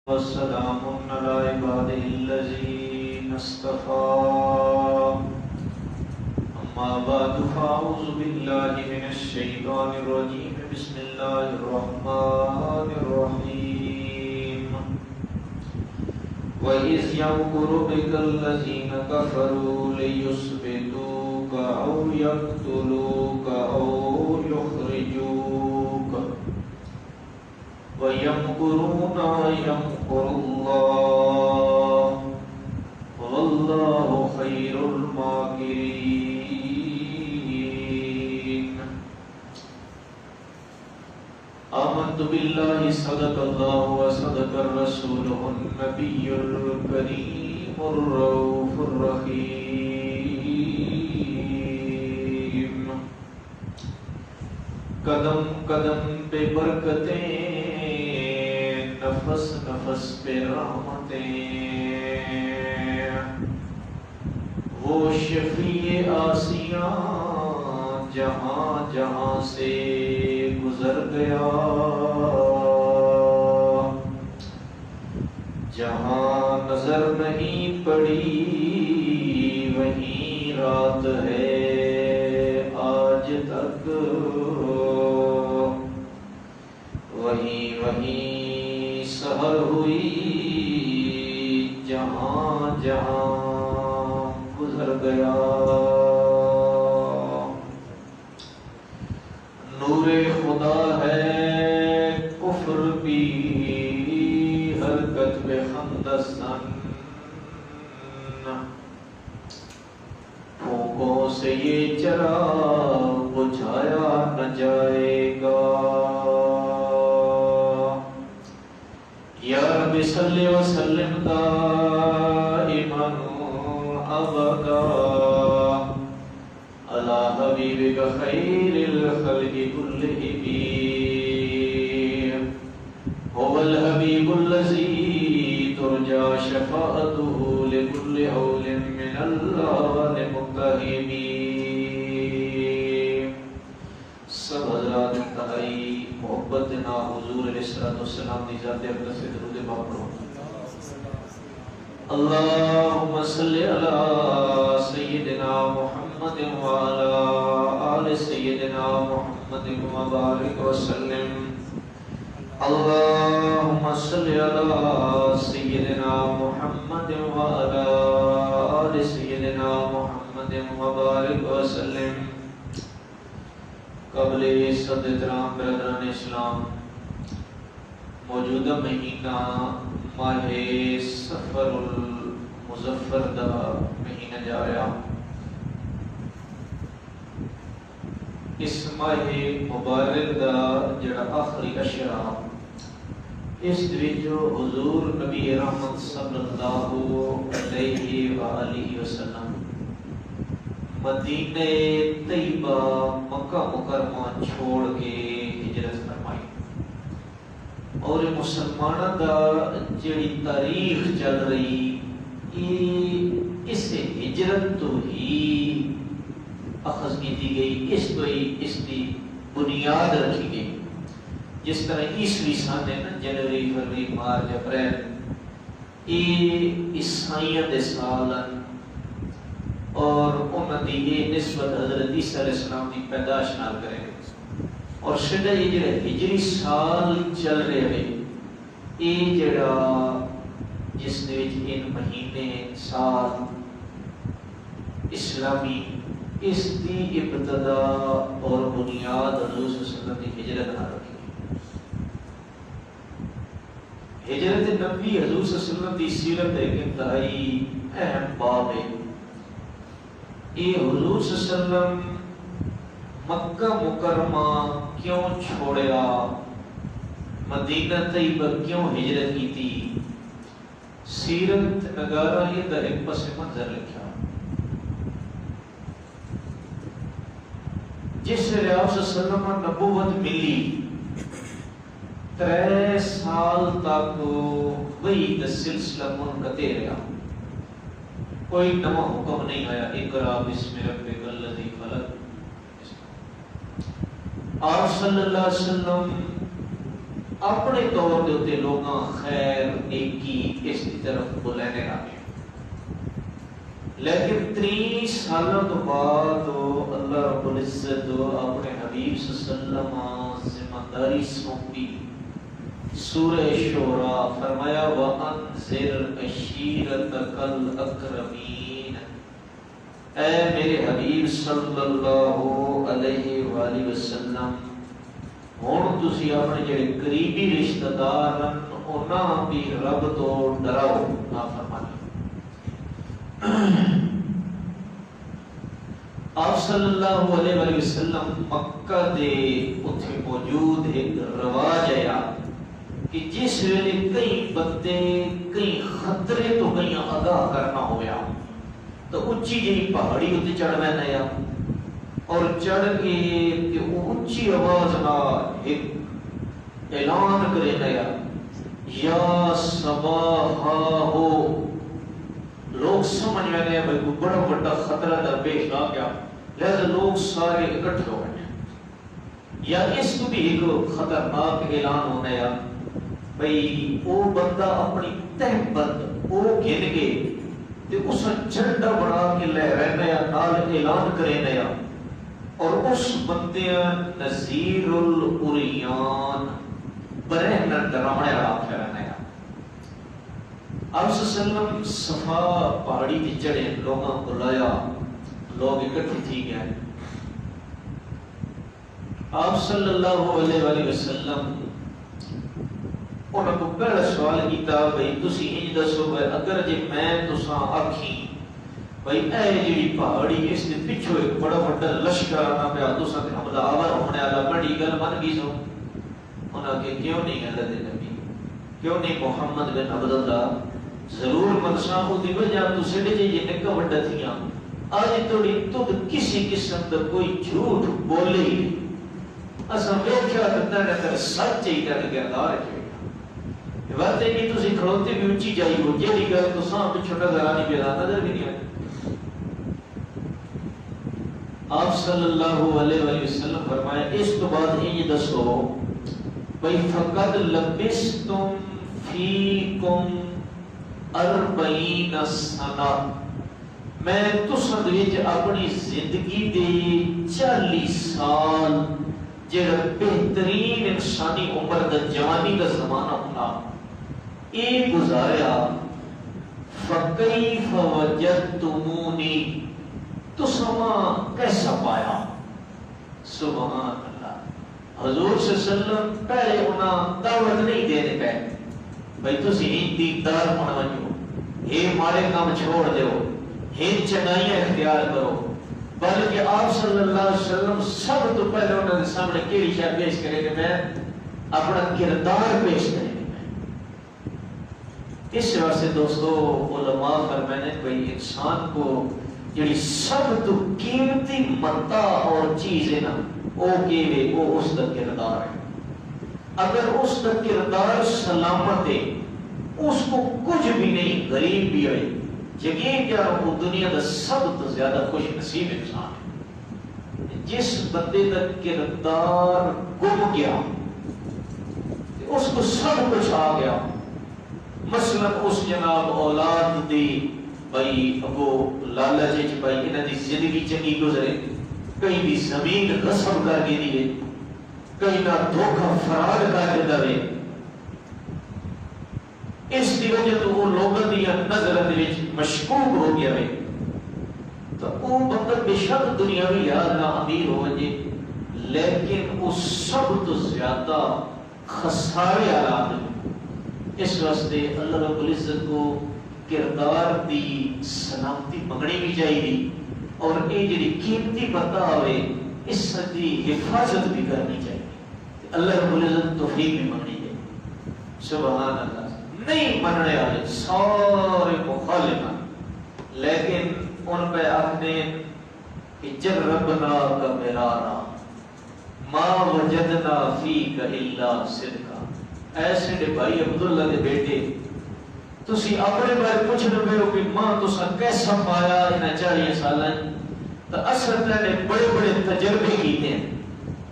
والسلام على عباده الذين اصطفى أما بعد فأعوذ بالله من الشيطان الرجيم بسم الله الرحمن الرحيم وإذ يمكر بك الذين كفروا ليثبتوك أو يقتلوك أو يخرجوك وَيَمْكُرُونَ وَيَمْكُرُ اللَّهُ وَاللَّهُ خَيْرُ الْمَاكِرِينَ آمنت بالله صدق الله وصدق الرسول النبي الكريم الرؤوف الرحيم قدم قدم پہ برکتیں نفس نفس پہ رحمتیں وہ شفیع آسیاں جہاں جہاں سے گزر گیا جہاں نظر نہیں پڑی وہیں رات ہے آج تک وہیں سحر ہوئی جہاں جہاں گزر گیا نور خدا ہے کفر بھی حرکت بے خندستان پھونکوں سے یہ چراغ بجھایا نہ جائے گا یا رب صلی وسلم دائما ابدا علی حبیبک خیر الخلق کلہم هو الحبیب الذی ترجى شفاعته لكل حول من الله مقتحم سب حضرات انتہائی محبت نا حضور علیہ السلام دی ذات اقدس سے درود پاک پڑھو اللہم صلی علی سیدنا محمد وعلی آل سیدنا محمد وبارک وسلم اللہم صلی علی سیدنا محمد وعلی آل سیدنا محمد وبارک وسلم قبل عزت احترام برادران اسلام موجودہ مہینہ ماہ سفر المظفر دا مہینہ جا رہا اس ماہ مبارک دا جڑا آخری اشرا اس جو حضور نبی رحمت صلی اللہ علیہ وآلہ وسلم مدینہ طیبہ مکہ مکرمہ چھوڑ کے ہجرت فرمائی اور مسلمانہ دا جڑی تاریخ چل رہی اس ہجرت تو ہی اخذ کی دی گئی اس تو ہی اس کی بنیاد رکھی گئی جس طرح عیسوی سال ہے نا جنوری فروری مارچ اپریل یہ عیسائیت دے سالن اور انہوں نے یہ نسبت حضرت عیسیٰ علیہ السلام کی پیدائش نال کریں اور سیدھا یہ جڑا ہجری سال چل رہے ہیں یہ جڑا جس نے ان مہینے سال اسلامی اس دی ابتدا اور بنیاد حضور صلی اللہ علیہ وسلم کی ہجرت نہ رکھی ہجرت نبی حضور صلی اللہ علیہ وسلم کی سیرت ایک انتہائی اہم باب ہے یہ حضور صلی اللہ علیہ وسلم مکہ مکرمہ کیوں چھوڑیا مدینہ طیبہ کیوں ہجرت کی تھی سیرت نگارہ یہ در ایک پس منظر لکھا جس سے آپ صلی اللہ علیہ وسلم نبوت ملی 3 سال تک وہی سلسلہ منقطع رہا کوئی نوا حکم نہیں آیا اقرا بسم ربک الذی خلق آپ صلی اللہ علیہ وسلم اپنے طور دے اتنے لوگاں خیر نیکی اس کی طرف بلانے لگے، لیکن 30 سالوں تو بعد اللہ رب العزت اپنے حبیب صلی اللہ علیہ وسلم ذمہ داری سونپی۔ سورہ شورا فرمایا وَأَنذِرْ عَشِيرَتَكَ الْأَقْرَبِينَ، اے میرے حبیب صلی اللہ علیہ وآلہ وسلم ہن تسی اپنے جڑے قریبی رشتہ دار انہاں بھی رب تو ڈراؤ نافرمانی۔ آپ صلی اللہ علیہ وآلہ وسلم مکہ دے اتھے موجود ایک رواج آیا کہ جس ویلے کئی بندے کئی خطرے تو کئی آگاہ کرنا ہویا تو اچھی جی پہاڑی اتنے چڑھ میں نیا اور چڑھ کے کہ وہ اچھی آواز نہ ایک اعلان کرے نیا یا صباحا ہو، لوگ سمجھ میں نہیں بھائی کوئی بڑا بڑا خطرہ درپیش آ گیا، لہذا لوگ سارے اکٹھے ہو گئے، یا اس کو بھی ایک خطرناک اعلان ہونا ہے بھائی وہ بندہ اپنی تہ بند وہ گن کے تے اس جھنڈا بنا کے لے رہنا یا نال اعلان کرے نیا، اور اس بندے نذیر العریان برہن ڈراونے والا پھیرنا ہے۔ آپ صلی اللہ علیہ وسلم صفا پہاڑی تے چڑھے، لوگاں کو لایا، لوگ اکٹھے تھی گئے۔ آپ صلی اللہ علیہ وآلہ وسلم انہوں کو پہلا سوال کیتا بھئی تسی انج دسو بھئی اگر جی میں تساں آکھی بھئی اے جڑی پہاڑی اس نے پچھو ایک بڑا بڑا لشکر آنا پیا تساں تے حملہ آور ہونے والا بڑی گل من گئی سو، انہاں کہ کیوں نہیں گل دے نبی، کیوں نہیں محمد بن عبداللہ، ضرور منساں کو دی وجہ تو سڑے جی یہ نکا وڈا تھیاں آج توڑی تد کسی قسم دا کوئی جھوٹ بولے ہی نہیں، اساں ویکھیا تے تے سچ ہی کر کردار ہے بات ہے کہ تسی کھڑوتے بھی اونچی جائی ہو، جیڑی گل تو ساں پچھو نظر آنی پیدا نظر بھی نہیں آئی۔ آپ صلی اللہ علیہ وآلہ وسلم فرمایا اس تو بعد انج دسو بھئی فقد لبستم فیکم 40 سنہ، میں تساں وچ اپنی زندگی دے 40 سال جڑا بہترین انسانی عمر دا جوانی دا زمانہ ہونا اے گزاریا، فَكَيْفَ وَجَدْتُمُونِي، تو سما کیسا پایا؟ سبحان اللہ۔ حضور صلی اللہ علیہ وسلم پہلے انہاں دعوت نہیں دینے پہ بھئی تسی ہی دیدار منوانیو، اے مارے کام چھوڑ دیو، اے چنائیاں اختیار کرو، بلکہ آپ صلی اللہ علیہ وسلم سب تو پہلے انہوں نے سامنے کیڑی شاہ پیش کرے کہ میں اپنا کردار پیش کرے۔ اس واسطے دوستو علماء فرمانے بھئی انسان کو جڑی سب تو قیمتی متاع اور چیز ہے نا وہ کیوے وہ اس کا کردار ہے۔ اگر اس کا کردار سلامت ہے اس کو کچھ بھی نہیں، غریب بھی ہے، یقین کیا وہ دنیا کا سب تو زیادہ خوش نصیب انسان ہے۔ جس بندے کا کردار گم گیا اس کو سب کچھ آ گیا، مثلا اس جناب اولاد دی بھائی ابو لالچ بھائی انہاں دی زندگی چنگی گزرے، کہیں بھی زمین غصب کر کے دیے، کہیں نہ دھوکہ فرار کر کے دے، اس دی وجہ تو وہ لوگوں دی نظر دے وچ مشکوک ہو گیا ہے، تو وہ بندہ بے شک دنیاوی لحاظ نہ امیر ہو جائے، لیکن وہ سب تو زیادہ خسارے آلات۔ اس واسطے اللہ رب العزت کو کردار دی سلامتی منگنی بھی چاہیے اور یہ جڑی قیمتی پتہ ہوئے اس دی حفاظت بھی کرنی چاہیے، اللہ رب العزت توفیق بھی منگنی چاہیے۔ سبحان اللہ۔ نہیں مننے والے سارے مخالف، لیکن ان پہ اپنے کہ جربنا کا مرارا ما وجدنا فیک الا صدقا، ایسے دے بھائی عبداللہ دے بیٹے تسی اپنے بارے پوچھ رہے ہو کہ ماں تسا کیسا پایا انہاں 40 سالاں، تو اصل نے بڑے بڑے تجربے کیتے ہیں،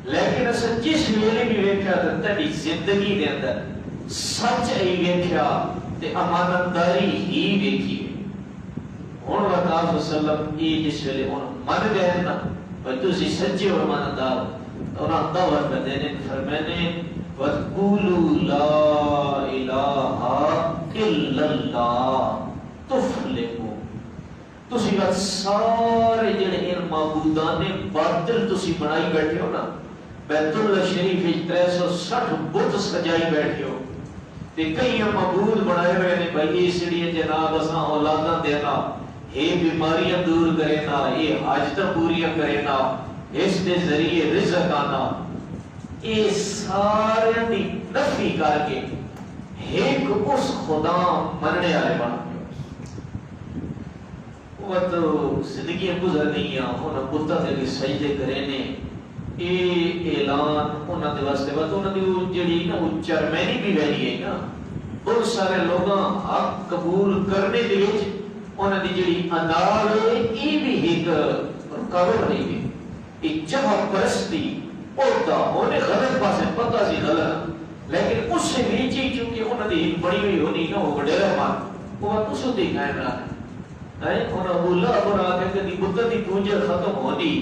لیکن اصل جس ویلے بھی ویکھیا تو تیری زندگی دے اندر سچ ہی ویکھیا تے امانتداری ہی ویکھی ہن وقت صلی اللہ علیہ وسلم یہ جس ویلے ہن من گئے نا بھائی تسی سچے ہو امانتدار انہاں دعوت کر دینے فرمانے وَقُولُوا لَا إِلَٰهَ إِلَّا اللَّهُ تُفْلِحُوا تسی بات سارے جڑے ان معبودان باطل تسی بنائی بیٹھے ہو نا بیت اللہ شریف 360 بت سجائی بیٹھے ہو تے کئی معبود بنائے ہوئے نے بھائی اس لیے جناب اساں اولاداں دینا یہ بیماریاں دور کرنا یہ حاجتاں پوریاں کرنا اس دے ذریعے رزق آنا یہ سارے دی نفی کر کے ایک اس خدا مننے والے بن وہ تو زندگیاں گزر گئیاں انہاں بتاں دے سجدے کرے نے یہ اعلان انہاں دے واسطے انہاں دی جڑی نا وہ چرمینی بھی ویلی ہے نا بہت سارے لوگاں حق قبول کرنے دے وچ انہاں دی جڑی انال ہے یہ بھی ایک رکاوٹ نہیں ہے یہ جہاں پرستی ہوتا ہونے غلط پاسے پتہ سی غلط لیکن اس سے نیچی چونکہ انہاں دی بڑی ہوئی ہونی نا وہ وڈیرا مان وہ اس کو دی قائم رہا ہے انہاں بولا بنا کے دی بت دی پونجا ختم ہونی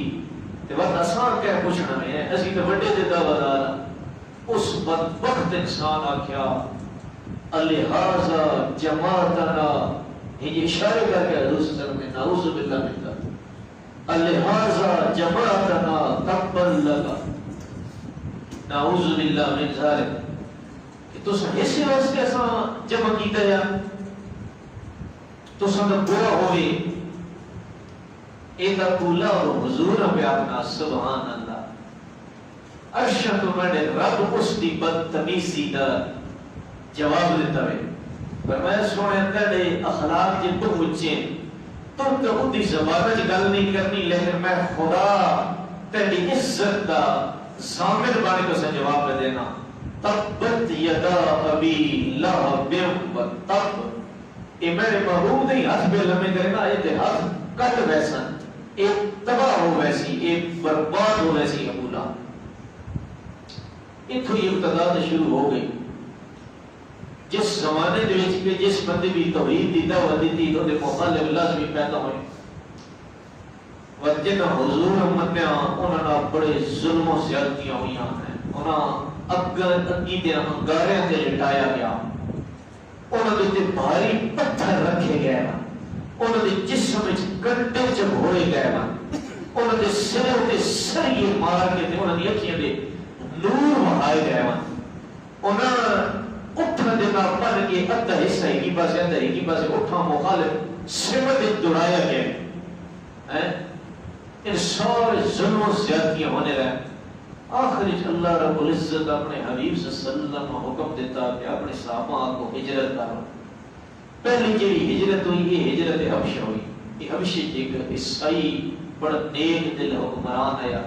تے وقت آسان کہہ پوچھنا میں ہے اسی تے بڑے دے دعویدار اس بدبخت انسان آکھیا الہذا جماعتنا یہ اشارے کر کے حضور صلی اللہ علیہ وسلم میں نعوذ باللہ من ذلک الہذا جماعتنا تقبل لگا نعوذ باللہ من ذلک کہ تو سن اسی واسطے ایسا جمع کیتا یا تو سن برا ہوئے ایدہ کولا اور حضور پہ اپنا سبحان اللہ ارشا تو میں نے رب اس دی بدتمیزی دا جواب دیتا ہے فرمایا سونے اندر اخلاق جن تو اچھے تم تو ان دی زبانہ جی گل نہیں کرنی لیکن میں خدا تیری عزت دا ضامن بانے کو سے جواب دے دینا تبت یدا ابی لہب و تب یہ میرے محبوب نہیں ہاتھ بے لمحے کرے گا یہ تے ہاتھ کٹ ویسن ایک تباہ ہو ویسی ایک برباد ہو ویسی ابولا اتھو یہ ابتدا شروع ہو گئی جس زمانے دے وچ کہ جس بندے بھی توحید دی دعوت دیتی تو دے مخالف لازمی پیدا ہوئے وجن حضور منیا انہاں بڑے ظلم و زیادتیاں ہوئیاں ہیں انہاں عقیدے انگاریاں تے لٹایا گیا انہاں دے بھاری پتھر رکھے گئے انہاں دے جسم وچ کنڈے چبھوڑے گئے انہاں دے سر تے سریے مار کے تے انہاں دی اکھیاں دے نور وہائے گئے انہاں اٹھا دینا پڑھ کے ادھا حصہ ہی کی پاسے ادھا ہی کی پاسے اٹھا مخالف سمت دوڑایا گیا ان سارے ظلم و زیادتیاں ہونے رہے آخر اللہ رب العزت اپنے حبیب صلی اللہ علیہ وسلم حکم دیتا کہ اپنے صحابہ کو ہجرت کرو پہلی جیڑی ہجرت ہوئی یہ ہجرت حبشہ ہوئی یہ حبشہ ایک عیسائی بڑا نیک دل حکمران آیا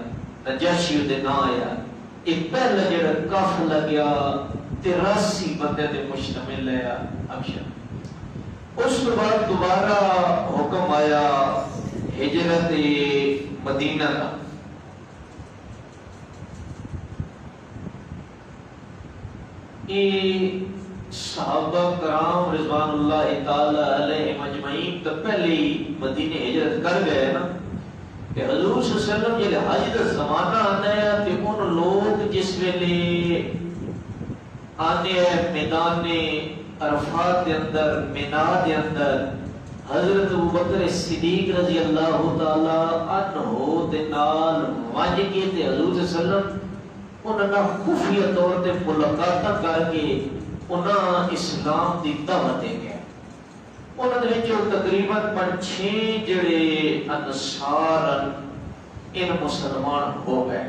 نجاشی دے نہ آیا ایک پہلا جیڑا قافلہ گیا 83 بندے دے مشتمل ہے حبشہ اس کے بعد دوبارہ حکم آیا ہجرت مدینہ کا یہ صحابہ کرام رضوان اللہ تعالی علیہ مجمعین تو پہلے ہی مدینہ ہجرت کر گئے نا کہ حضور صلی اللہ علیہ وسلم یہ حج کا زمانہ آتا ہے کہ ان لوگ جس ویلے آنے ہیں میدان عرفات کے اندر مینا کے اندر حضرت ابوبکر صدیق رضی اللہ تعالی عنہ دے نال وانج کے تے حضور صلی اللہ علیہ وسلم انہاں خفیہ طور تے ملاقات کر کے انہاں اسلام دی دعوت دے گئے انہاں دے وچ تقریباً 5-6 جڑے انصار ان مسلمان ہو گئے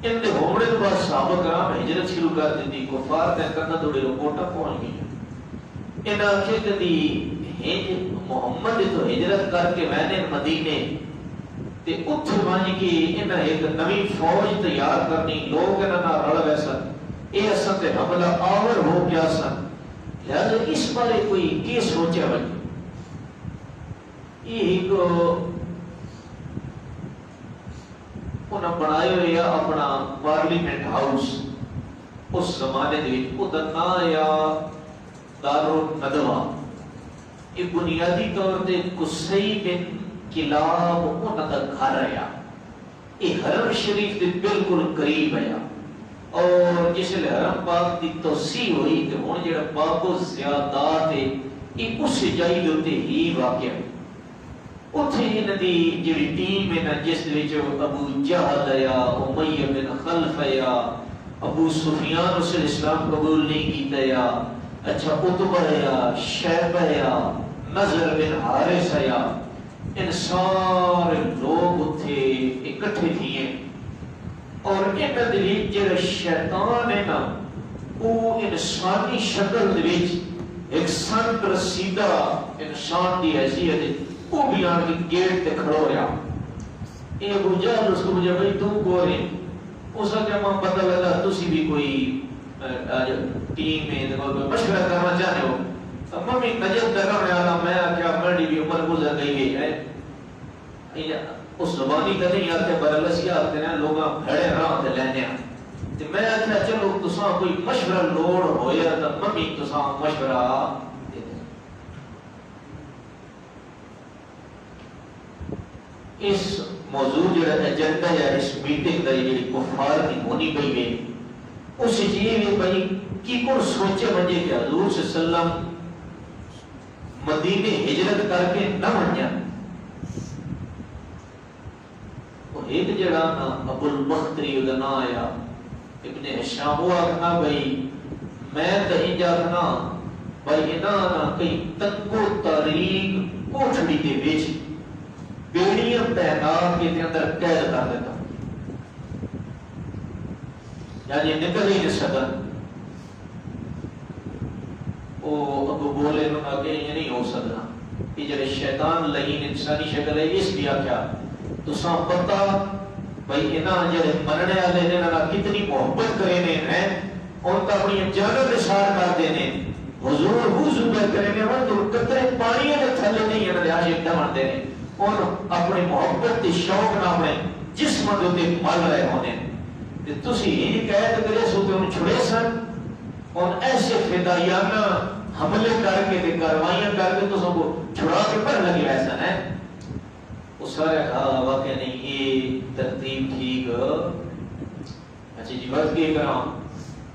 ان دے ہونے کے بعد صحابہ کرام ہجرت شروع کر دی کفار تے کرنا تھوڑے رپورٹاں پہنچ گئی ان آخر کدی محمد تو ہجرت کر کے میں نے مدینے تے اتھے وانج کے انہاں ایک نوی فوج تیار کرنی لوگ انہاں رل ویسا اے اصل تے حملہ آور ہو گیا سن لہذا اس بارے کوئی کی سوچے بچے یہ ایک انہیں بنایا ہوئے اپنا پارلیمنٹ ہاؤس. اس زمانے دے وہ نام آیا دارالندوہ. یہ بنیادی طور پہ قصی بن کلاب انہوں کا گھر آیا. یہ حرم شریف کے بالکل قریب آیا. اور جس لئے حرم پاک کی توسیع ہوئی تو ہوں جڑا باب و زیادات ہے یہ اس جائی دوتے ہی واقع ہے. اتھے انہوں دی جڑی ٹیم ہے نا جس وچ ابو جہل آیا، امیہ بن خلف آیا، ابو سفیان اس اسلام قبول نہیں کیتا یا، اچھا عتبہ آیا، شیبہ آیا، نظر بن حارث آیا، ان سارے لوگ اتھے اکٹھے تھے. اور ان دلیل جڑا شیطان ہے نا وہ انسانی شکل وچ ایک سنت رسیدہ انسان دی حیثیت ہے وہ بھی آن کے گیٹ تے کھڑو ہوا. یہ ابو جہل اس کو مجھے بھائی تو کون ہے؟ اس کا کیا ماں پتہ لگا تسی بھی کوئی ٹیم میں مشورہ کرنا چاہتے ہو. ممی نجد کرنے والا میں کیا میری بھی عمر گزر گئی ہے. اس زبانی کا نہیں آتے برلسی آتے ہیں لوگاں بھڑے راہ تے لینے ہیں. میں آتا چلو تساں کوئی مشورہ لوڑ ہویا تو ممی تساں مشورہ دے دیں. اس موضوع جڑا ایجنڈا یا اس میٹنگ کا یہ کفار کی ہونی پئی ہے اس چیز میں بھائی کی کون سوچے بنجے کہ حضور صلی اللہ علیہ وسلم مدینے ہجرت کر کے نہ بن جائیں. وہ ایک جڑا نا ابو البختری ادھر نہ آیا ابن حشام وہ آکھنا بھائی میں کہیں جاکنا بھائی انہاں نا کئی تنگو تاریخ کوٹھڑی دے بیچ بیڑیاں تعینات کے اندر قید کر دیتا یعنی نکل ہی نہیں سکتا. وہ ابو بولے انہوں نے کہ یہ نہیں ہو سکتا. یہ جب شیطان لئین انسانی شکل ہے اس لیا کیا تو ساں پتا بھائی انہاں جب مرنے والے نے انہاں کتنی محبت کرنے ہیں ان کا اپنی جانت اشار کر دینے حضور حضور کرنے ہیں تو قطرے پانی کے تھلے نہیں انہاں عاشق ڈھمڑ دینے اور اپنی محبت کی شوق نہ اپنے جسم دوتے مل رہے ہونے. تسی یہ قید کرے سو کہ انہیں چھڑے سن اور ایسے فدائیانہ حملے کر کے کاروائیاں کر کے تو سب کو چھڑا کے پر لگے ایسا ہے. وہ سارے کہا واقع نہیں یہ ترتیب ٹھیک. اچھا جی بات کے کرا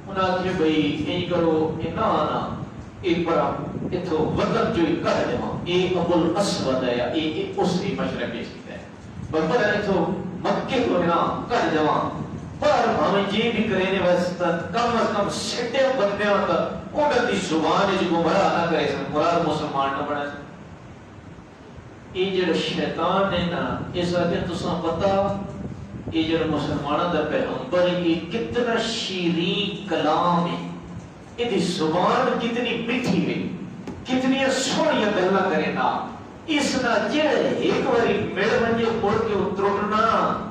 انہاں آخر بھئی این کرو اینا آنا ایک بڑا اتھو وطن جو کر دے ہاں یہ ابو الاسود ہے یہ اس کی مشرہ پیش کیتا ہے. بلکہ اتھو مکہ کو نا کر دے ہاں پر ہمیں جی بھی کرنے واسطہ کم از کم سٹے بندے ہوتا انہوں دی زبان جو گمراہ نہ کرے سن مراد مسلمان نہ بڑھا سن. یہ جو شیطان ہے نا اس وقت تو سن پتا یہ جو مسلمانہ دا پیغمبر یہ کتنا شیرین کلام ہے یہ دی زبان کتنی میٹھی ہے کتنی سونی گلاں کرے نا اس نا جڑے ایک باری میڑ منجے پڑ کے اترنا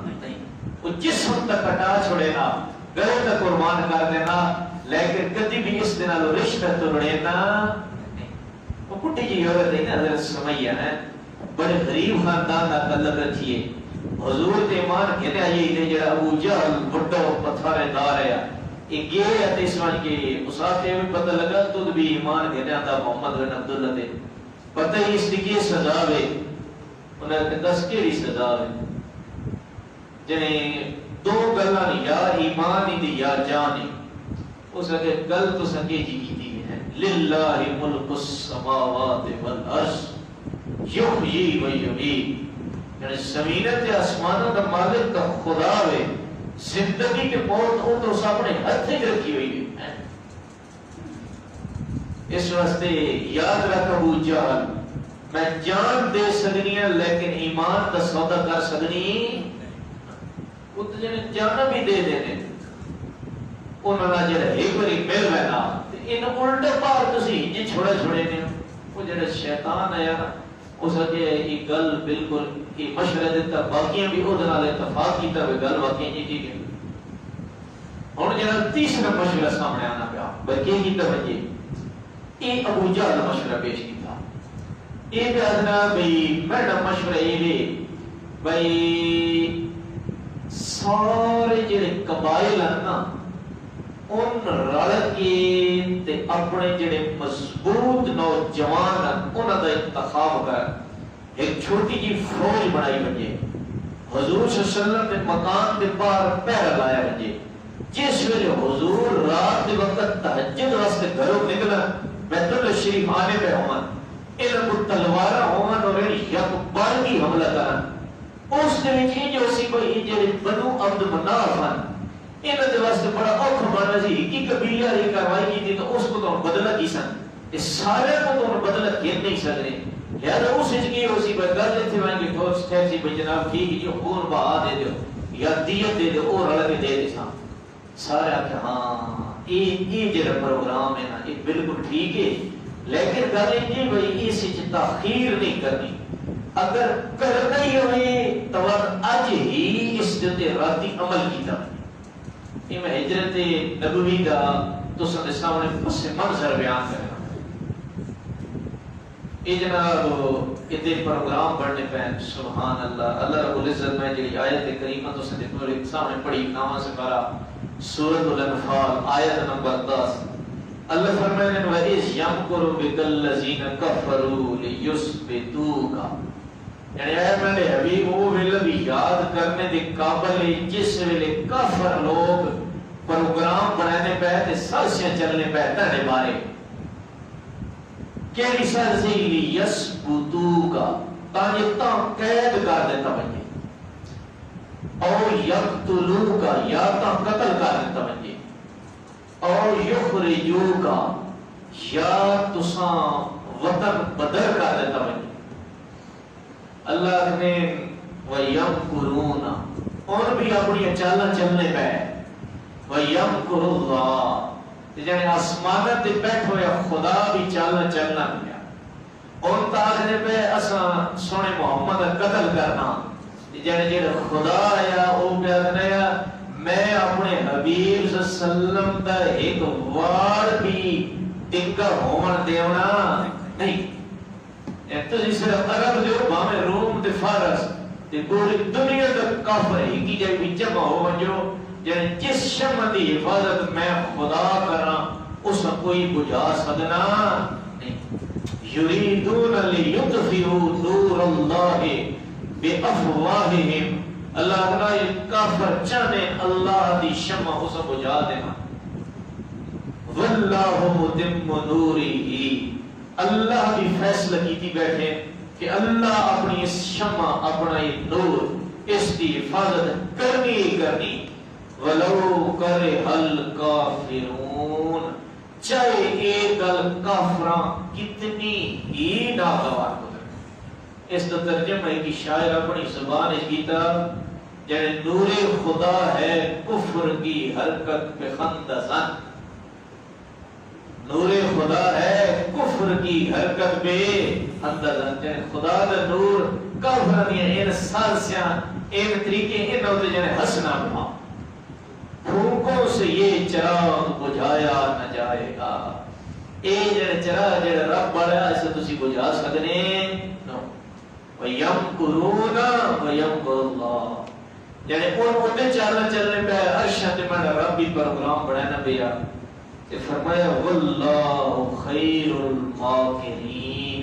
نہیں وہ جسم تک کٹا چھوڑے نا گلے تک قربان کر دینا لیکن کدی بھی اس دن آلو رشتہ توڑے نا وہ کٹی جی عورت ہے نا حضرت سمیہ ہے بڑے غریب خاندان کا تعلق رکھیے. حضور تے ایمان کہنے آئیے انہیں جڑا ابو جہل بڑا پتھارے دار ہے یہ گئے آتے اس وقت کے مسافے میں پتہ لگا تو بھی ایمان کہنے آتا محمد بن عبداللہ دے پتہ ہی اس کی سزا ہے. انہیں کہا 10 کیڑی سزا ہے جنہیں دو گلاں یا ایمان ہی دی یا جان ہی. اس وقت گل تو سنگے جی کی دی ہے للہ ملک السماوات والارض یحیی و یمیت یعنی زمینت آسمانوں کا مالک کا خدا ہے زندگی کے موت ہو تو اس اپنے ہاتھ ہی رکھی ہوئی ہے. اس واسطے یاد رکھ ابو جہل میں جان دے سکنی ہے لیکن ایمان کا سودا کر سکنی وہ تو جنہیں جانا بھی دے دینے انہوں نے جڑا ایک باری مل رہنا ان الٹے پار تسی جی چھوڑے چھوڑے نے وہ جڑا شیطان آیا اس وقت یہ گل بالکل یہ مشورہ دیتا باقیاں بھی وہ دنال اتفاق کیتا ہوئے گل واقعی جی ٹھیک ہے. اور جڑا تیسرا مشورہ سامنے آنا پیا بلکہ کی توجہ یہ ابو جہل مشورہ پیش کیتا یہ کہنا بھئی میرا مشورہ یہ ہے بھئی سارے جڑے قبائل ہیں نا ان رل کے تے اپنے جڑے مضبوط نوجوان ہیں انہاں دا انتخاب کر ایک چھوٹی جی فوج بنائی بنجے حضور صلی اللہ علیہ وسلم کے مکان کے باہر پہرا لایا بنجے جس ویلے حضور رات کے وقت تہجد واسطے گھروں نکلا بیت اللہ شریف آنے پہ ہون انہاں کو تلوارا ہون اور یک بارگی حملہ کرن اس دے وچ یہ جو سی کوئی جڑے بنو عبد مناف ہیں انہاں دے واسطے بڑا اوکھا بننا سی کہ قبیلہ دی کاروائی کی تو اس کو تو بدلہ کی سن اس سارے کو تو بدلہ کر نہیں سکتے لہذا اس وچ کی ہو سی گل تے وائیں گے فوج ٹھہر سی بھئی جناب ٹھیک جو خون بہا دے دیو یا دیت دے دیو اور رل کے دے دے سان سارے آکھے ہاں یہ جڑا پروگرام ہے نا یہ بالکل ٹھیک ہے لیکن گل یہ بھئی اس وچ تاخیر نہیں کرنی اگر کرنا ہی ہوئے تو اج ہی اس تے راتی عمل کیتا یہ میں ہجرت نبوی دا تساں دے سامنے پس منظر بیان کرنا یہ جناب اتنے پروگرام پڑھنے پہ سبحان اللہ اللہ رب العزت میں جڑی آیت کریمہ تساں دے سامنے پڑھی نامہ سے پارا سورۃ الانفال آیت نمبر 10 اللہ فرماتے ہیں وَإِذْ يَمْكُرُ بِكَ الَّذِينَ كَفَرُوا لِيُثْبِتُوكَ یعنی اے میرے حبیب وہ ویلے بھی یاد کرنے دے قابل ہے جس ویلے کافر لوگ پروگرام بنانے پہ تے سازشاں چلنے پہ تہاڈے بارے کیڑی سازش لِيُثْبِتُوكَ تاکہ تاں قید کر دیتا بنے او یقتلوکا یا تا قتل کر دیتا بنجے او یخرجوکا یا تساں وطن بدر کر دیتا بنجے اللہ نے وَيَمْكُرُونَ اور بھی اپنی چالہ چلنے پہ وَيَمْكُرُ اللَّهِ یعنی آسمانت بیٹھ ہویا خدا بھی چالہ چلنا پیا اور تاخنے پہ اساں سونے محمد قتل کرنا جڑے جڑے خدا آیا او کہنا میں اپنے حبیب صلی اللہ علیہ وسلم دا ایک وار بھی ٹکا ہون دیونا نہیں تو اس عرب جو بھاویں روم تے فارس تے پوری دنیا دا کافر ہے کی جے وچ جمع ہو جو جڑے جس شمع دی حفاظت میں خدا کراں اس کوئی بجھا سکنا نہیں یریدون لیطفئوا نور اللہ بِأَفْوَاهِهِمْ اللہ تعالیٰ کافر چاہنے اللہ دی شمع اس بجھا دینا وَاللَّهُ مُتِمُّ نُورِهِ اللہ بھی فیصلہ کی تھی بیٹھے کہ اللہ اپنی اس شمع اپنا یہ نور اس کی حفاظت کرنی ہی کرنی وَلَوْ كَرِهَ الْكَافِرُونَ چاہے ایک کافران کتنی ہی ناگوار ہو اس کا ترجمہ ہے کہ شاعر اپنی زبان کیتا جیسے نور خدا ہے کفر کی حرکت پہ خندزن نور خدا ہے کفر کی حرکت پہ خندزن جیسے خدا دا نور کافرانی ان سالسیاں ان طریقے ان ہوتے جیسے حسنا بھا پھونکوں سے یہ چراغ بجھایا نہ جائے گا اے جیسے چراغ جیسے رب بڑھا اسے تسی بجھا سکنے نو وَيَمْكُرُونَ وَيَمْكُرُ اللَّهُ یعنی ان چالہ چلنے پہ عرشہ تے میں رب بھی پروگرام بڑھانا پیا تے فرمایا وَاللَّهُ خَيْرُ الْمَاكِرِينَ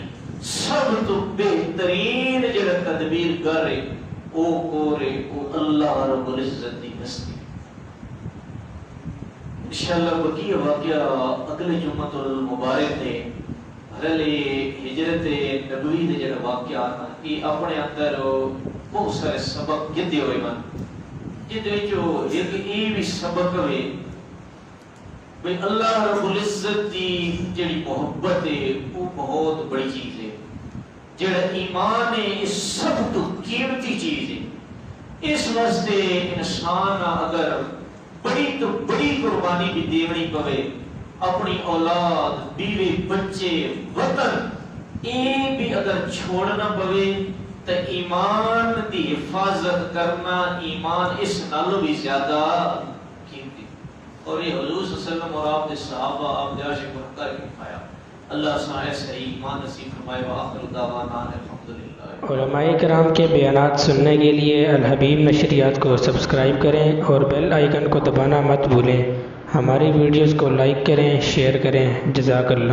سب تو بہترین جڑا تدبیر کرے او کورے او اللہ رب العزت دی ہستی انشاءاللہ بقیہ واقعہ اگلے جمعۃ المبارک تے حضرت ہجرت نبوی دے جڑا واقعات ہیں یہ اپنے اندر بہت سارے سبق گدے ہوئے من جدے جو ایک یہ بھی سبق ہوئے بھئی اللہ رب العزت دی جڑی محبت ہے وہ بہت بڑی چیز ہے جڑا ایمان ہے یہ سب تو قیمتی چیز ہے اس واسطے انسان اگر بڑی تو بڑی قربانی بھی دیونی پوے اپنی اولاد بیوی بچے وطن یہ بھی اگر چھوڑنا پوے تو ایمان دی حفاظت کرنا ایمان اس نالو بھی زیادہ قیمتی اور یہ حضور صلی اللہ علیہ وسلم اور آپ دے صحابہ آپ دے عاشق کر کے پایا اللہ سائے صحیح ایمان نصیب فرمائے وآخر دعوانا الحمدللہ۔ علماء کرام کے بیانات سننے کے لیے الحبیب نشریات کو سبسکرائب کریں اور بیل آئیکن کو دبانا مت بھولیں۔ ہماری ویڈیوز کو لائک کریں، شیئر کریں۔ جزاک اللہ۔